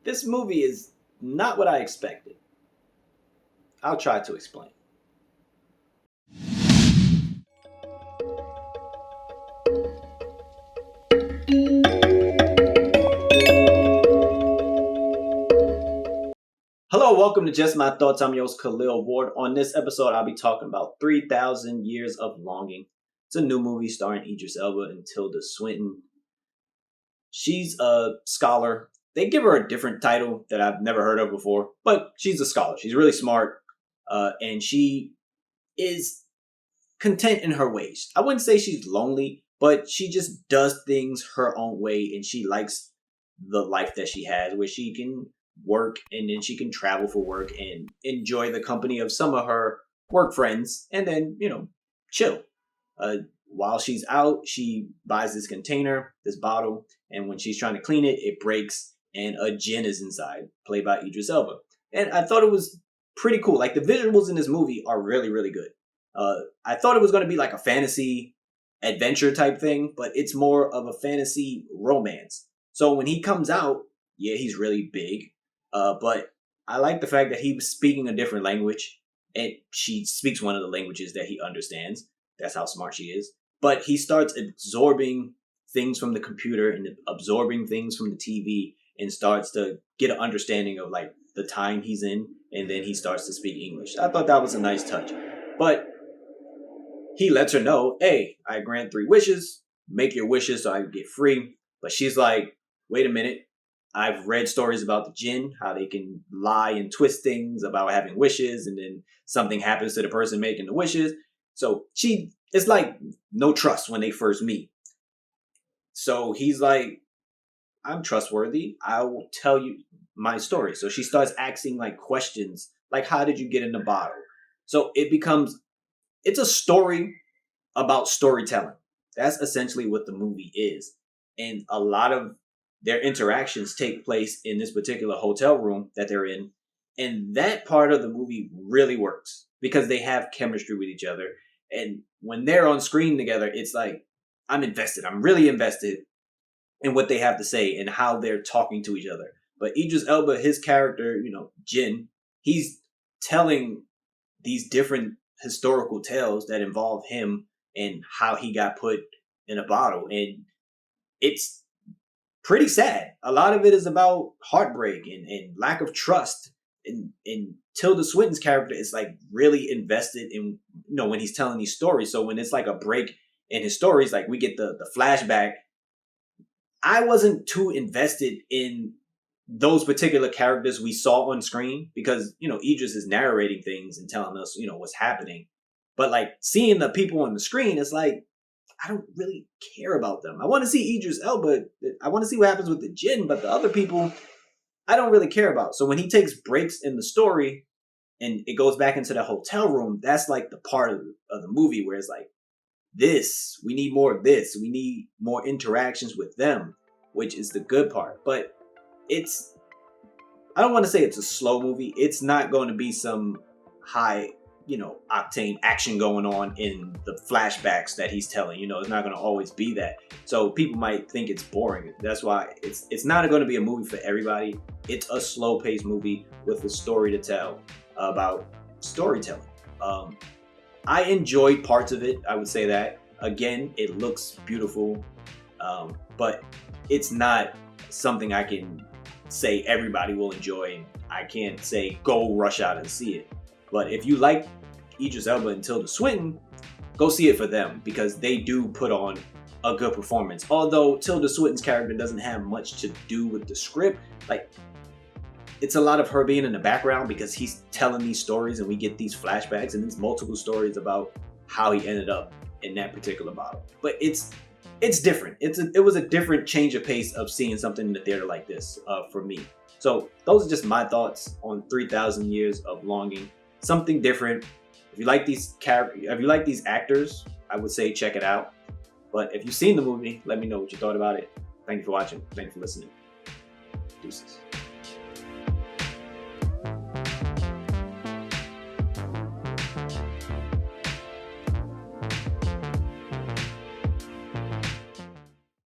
This movie is not what I expected. I'll try to explain. Hello, welcome to Just My Thoughts. I'm your host, Khaleel Ward. On this episode, I'll be talking about 3,000 Years of Longing. It's a new movie starring Idris Elba and Tilda Swinton. She's a scholar. They give her a different title that I've never heard of before, but she's a scholar. She's really smart, and she is content in her ways. I wouldn't say she's lonely, but she just does things her own way, and she likes the life that she has, where she can work and then she can travel for work and enjoy the company of some of her work friends, and then chill. While she's out, she buys this container, this bottle, and when she's trying to clean it, it breaks and a djinn is inside, played by Idris Elba. And I thought it was pretty cool. Like, the visuals in this movie are really, really good. I thought it was going to be like a fantasy adventure type thing, but it's more of a fantasy romance. So when he comes out, yeah, he's really big. But I like the fact that he was speaking a different language, and she speaks one of the languages that he understands. That's how smart she is. But he starts absorbing things from the computer and absorbing things from the TV, and starts to get an understanding of like the time he's in, and then he starts to speak English. I thought that was a nice touch. But he lets her know, hey, I grant 3 wishes. Make your wishes so I can get free. But she's like, wait a minute. I've read stories about the djinn, how they can lie and twist things about having wishes, and then something happens to the person making the wishes. So it's like no trust when they first meet. So he's like, I'm trustworthy. I will tell you my story. So she starts asking like questions, like, how did you get in the bottle? So it's a story about storytelling. That's essentially what the movie is. And a lot of their interactions take place in this particular hotel room that they're in. And that part of the movie really works because they have chemistry with each other. And when they're on screen together, it's like, I'm invested. I'm really invested in what they have to say and how they're talking to each other. But Idris Elba, his character, Jin, he's telling these different historical tales that involve him and how he got put in a bottle. And it's pretty sad. A lot of it is about heartbreak and lack of trust. And Tilda Swinton's character is like really invested in, when he's telling these stories. So when it's like a break in his stories, like we get the flashback, I wasn't too invested in those particular characters we saw on screen because, Idris is narrating things and telling us, what's happening. But like seeing the people on the screen, it's like, I don't really care about them. I want to see Idris Elba. I want to see what happens with the djinn, but the other people, I don't really care about. So when he takes breaks in the story and it goes back into the hotel room, that's like the part of the movie where it's like, we need more of this. We need more interactions with them, which is the good part. But I don't want to say it's a slow movie. It's not going to be some high octane action going on in the flashbacks that he's telling. It's not going to always be that. So people might think it's boring. That's why it's not going to be a movie for everybody. It's a slow-paced movie with a story to tell about storytelling. I enjoyed parts of it. I would say that. Again, it looks beautiful, but it's not something I can say everybody will enjoy. I can't say go rush out and see it. But if you like Idris Elba and Tilda Swinton, go see it for them because they do put on a good performance. Although Tilda Swinton's character doesn't have much to do with the script, like it's a lot of her being in the background because he's telling these stories and we get these flashbacks and there's multiple stories about how he ended up in that particular bottle. But it's different. It was a different change of pace of seeing something in the theater like this for me. So those are just my thoughts on 3,000 Years of Longing. Something different. If you like these actors, I would say check it out. But if you've seen the movie, let me know what you thought about it. Thank you for watching. Thank you for listening. Deuces.